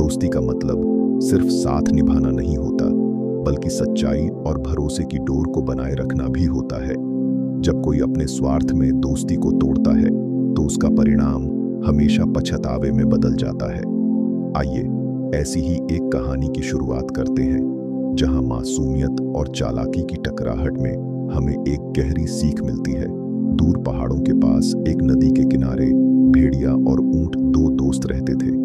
दोस्ती का मतलब सिर्फ साथ निभाना नहीं होता, बल्कि सच्चाई और भरोसे की डोर को बनाए रखना भी होता है। जब कोई अपने स्वार्थ में दोस्ती को तोड़ता है तो उसका परिणाम हमेशा पछतावे में बदल जाता है। आइए ऐसी ही एक कहानी की शुरुआत करते हैं, जहां मासूमियत और चालाकी की टकराहट में हमें एक गहरी सीख मिलती है। दूर पहाड़ों के पास एक नदी के किनारे भेड़िया और ऊंट दो दोस्त रहते थे।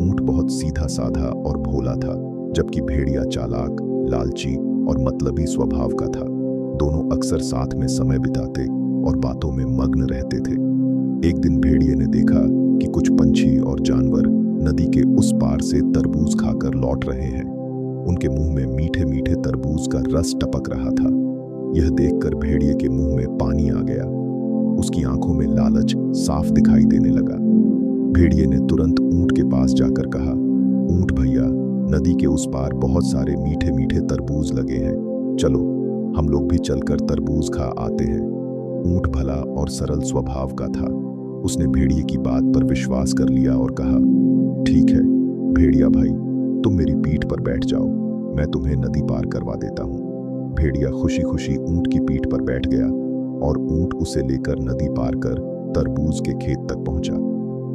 ऊंट बहुत सीधा साधा और भोला था, जबकि भेड़िया चालाक, लालची और मतलबी स्वभाव का था। दोनों अक्सर साथ में समय बिताते और बातों में मग्न रहते थे। एक दिन भेड़िए ने देखा कि कुछ पंछी और जानवर नदी के उस पार से तरबूज खाकर लौट रहे हैं। उनके मुंह में मीठे मीठे तरबूज का रस टपक रहा था। यह देखकर भेड़िए के मुंह में पानी आ गया। उसकी आंखों में लालच साफ दिखाई देने लगा। भेड़िए ने तुरंत ऊंट के पास जाकर कहा, ऊंट भैया, नदी के उस पार बहुत सारे मीठे मीठे तरबूज लगे हैं, चलो हम लोग भी चलकर तरबूज खा आते हैं। ऊंट भला और सरल स्वभाव का था। उसने भेड़िए की बात पर विश्वास कर लिया और कहा, ठीक है भेड़िया भाई, तुम मेरी पीठ पर बैठ जाओ, मैं तुम्हें नदी पार करवा देता हूँ। भेड़िया खुशी खुशी ऊंट की पीठ पर बैठ गया और ऊंट उसे लेकर नदी पार कर तरबूज के खेत तक पहुंचा।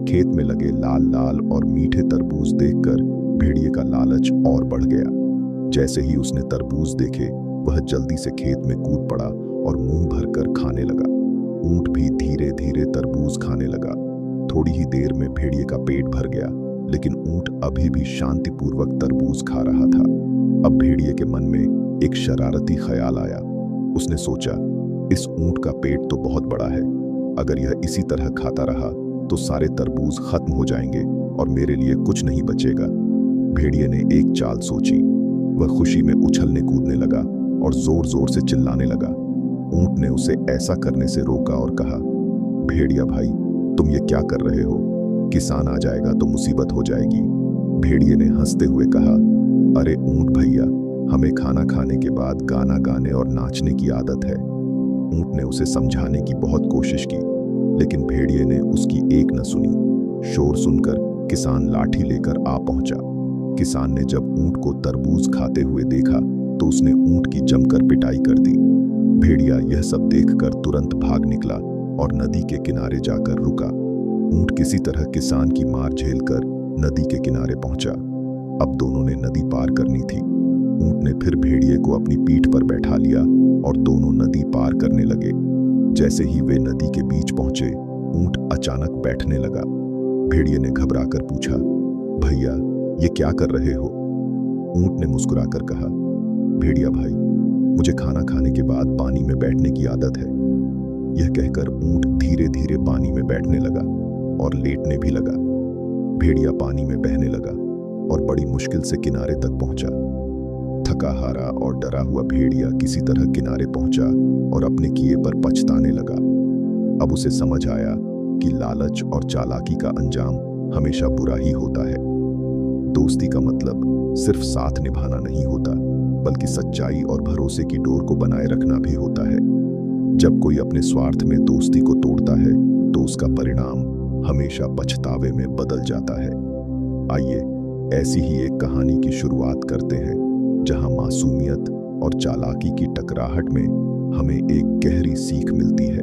खेत में लगे लाल लाल और मीठे तरबूज देखकर भेड़िए का लालच और बढ़ गया। जैसे ही उसने तरबूज देखे, वह जल्दी से खेत में कूद पड़ा और मुंह भरकर खाने लगा। ऊंट भी धीरे धीरे तरबूज खाने लगा। थोड़ी ही देर में भेड़िए का पेट भर गया, लेकिन ऊंट अभी भी शांतिपूर्वक तरबूज खा रहा था। अब भेड़िए के मन में एक शरारती ख्याल आया। उसने सोचा, इस ऊंट का पेट तो बहुत बड़ा है, अगर यह इसी तरह खाता रहा तो सारे तरबूज खत्म हो जाएंगे और मेरे लिए कुछ नहीं बचेगा। भेड़िए ने एक चाल सोची। वह खुशी में उछलने कूदने लगा और जोर जोर से चिल्लाने लगा। ऊंट ने उसे ऐसा करने से रोका और कहा, भेड़िया भाई, तुम ये क्या कर रहे हो? किसान आ जाएगा तो मुसीबत हो जाएगी। भेड़िए ने हंसते हुए कहा, अरे ऊंट भैया, हमें खाना खाने के बाद गाना गाने और नाचने की आदत है। ऊंट ने उसे समझाने की बहुत कोशिश की, लेकिन भेड़िए ने उसकी एक न सुनी। शोर सुनकर किसान लाठी लेकर आ पहुंचा। किसान ने जब ऊंट को तरबूज खाते हुए देखा तो उसने ऊंट की जमकर पिटाई कर दी। भेड़िया यह सब देखकर तुरंत भाग निकला और नदी के किनारे जाकर रुका। ऊंट किसी तरह किसान की मार झेलकर नदी के किनारे पहुंचा। अब दोनों ने नदी पार करनी थी। ऊंट ने फिर भेड़िए को अपनी पीठ पर बैठा लिया और दोनों नदी पार करने लगे। जैसे ही वे नदी के बीच पहुंचे, ऊंट अचानक बैठने लगा। भेड़िए ने घबराकर पूछा, भैया ये क्या कर रहे हो? ऊंट ने मुस्कुराकर कहा, भेड़िया भाई, मुझे खाना खाने के बाद पानी में बैठने की आदत है। यह कहकर ऊंट धीरे धीरे पानी में बैठने लगा और लेटने भी लगा। भेड़िया पानी में बहने लगा और बड़ी मुश्किल से किनारे तक पहुंचा। थका हारा और डरा हुआ भेड़िया किसी तरह किनारे पहुंचा और अपने किए पर पछताने लगा। अब उसे समझ आया कि लालच और चालाकी का अंजाम हमेशा बुरा ही होता है। दोस्ती का मतलब सिर्फ साथ निभाना नहीं होता, बल्कि सच्चाई और भरोसे की डोर को बनाए रखना भी होता है। जब कोई अपने स्वार्थ में दोस्ती को तोड़ता है तो उसका परिणाम हमेशा पछतावे में बदल जाता है। आइए ऐसी ही एक कहानी की शुरुआत करते हैं, जहां मासूमियत और चालाकी की टकराहट में हमें एक गहरी सीख मिलती है।